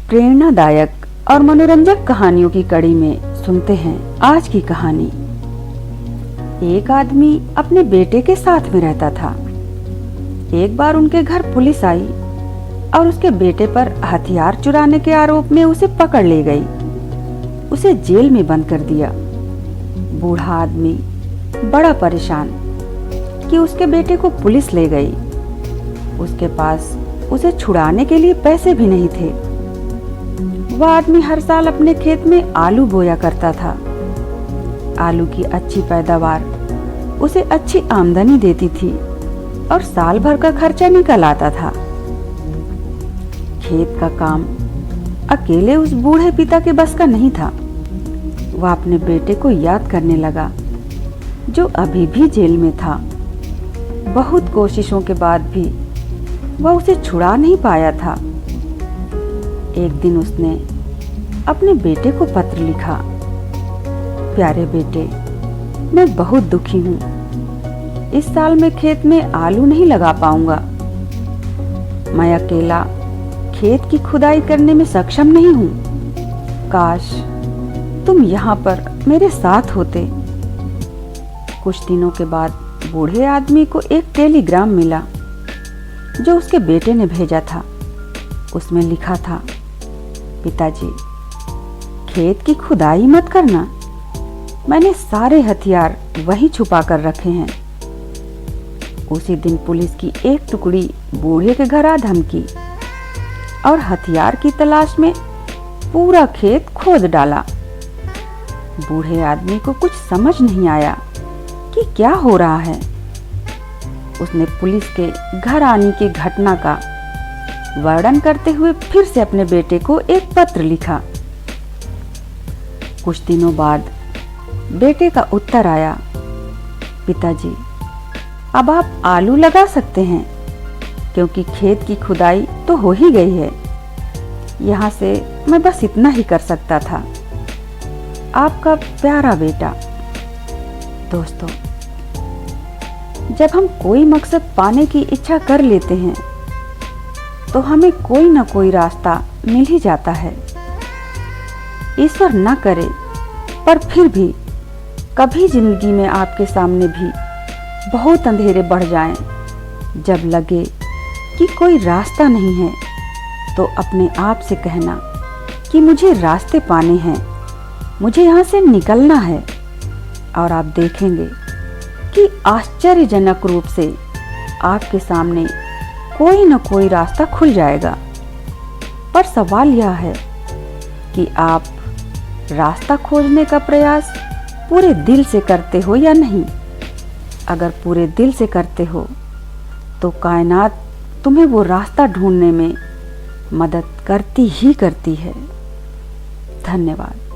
प्रेरणादायक और मनोरंजक कहानियों की कड़ी में सुनते हैं आज की कहानी। एक आदमी अपने बेटे के साथ में रहता था। एक बार उनके घर पुलिस आई और उसके बेटे पर हथियार चुराने के आरोप में उसे पकड़ ले गई। उसे जेल में बंद कर दिया। बूढ़ा आदमी बड़ा परेशान कि उसके बेटे को पुलिस ले गई। उसके पास उसे छुड़ाने के लिए पैसे भी नहीं थे। वह आदमी हर साल अपने खेत में आलू बोया करता था। आलू की अच्छी पैदावार उसे अच्छी आमदनी देती थी और साल भर का खर्चा निकल आता था। खेत का काम अकेले उस बूढ़े पिता के बस का नहीं था। वह अपने बेटे को याद करने लगा जो अभी भी जेल में था। बहुत कोशिशों के बाद भी वह उसे छुड़ा नहीं पाया था। एक दिन उसने अपने बेटे को पत्र लिखा। प्यारे बेटे, मैं बहुत दुखी हूँ। इस साल मैं खेत में आलू नहीं लगा पाऊंगा। मैं अकेला खेत की खुदाई करने में सक्षम नहीं हूँ। काश तुम यहाँ पर मेरे साथ होते। कुछ दिनों के बाद बूढ़े आदमी को एक टेलीग्राम मिला जो उसके बेटे ने भेजा था। उसमें लिखा था, पिताजी, खेत की खुदाई मत करना। मैंने सारे हथियार वहीं छुपा कर रखे हैं। उसी दिन पुलिस की एक टुकड़ी बूढ़े के घर आ धमकी और हथियार की तलाश में पूरा खेत खोद डाला। बूढ़े आदमी को कुछ समझ नहीं आया कि क्या हो रहा है। उसने पुलिस के घर आने की घटना का वर्णन करते हुए फिर से अपने बेटे को एक पत्र लिखा। कुछ दिनों बाद बेटे का उत्तर आया, पिताजी, अब आप आलू लगा सकते हैं क्योंकि खेत की खुदाई तो हो ही गई है। यहाँ से मैं बस इतना ही कर सकता था। आपका प्यारा बेटा। दोस्तों, जब हम कोई मकसद पाने की इच्छा कर लेते हैं तो हमें कोई ना कोई रास्ता मिल ही जाता है। ईश्वर न करे पर फिर भी कभी जिंदगी में आपके सामने भी बहुत अंधेरे बढ़ जाएं। जब लगे कि कोई रास्ता नहीं है तो अपने आप से कहना कि मुझे रास्ते पाने हैं, मुझे यहाँ से निकलना है। और आप देखेंगे कि आश्चर्यजनक रूप से आपके सामने कोई न कोई रास्ता खुल जाएगा। पर सवाल यह है कि आप रास्ता खोजने का प्रयास पूरे दिल से करते हो या नहीं। अगर पूरे दिल से करते हो तो कायनात तुम्हें वो रास्ता ढूंढने में मदद करती ही करती है। धन्यवाद।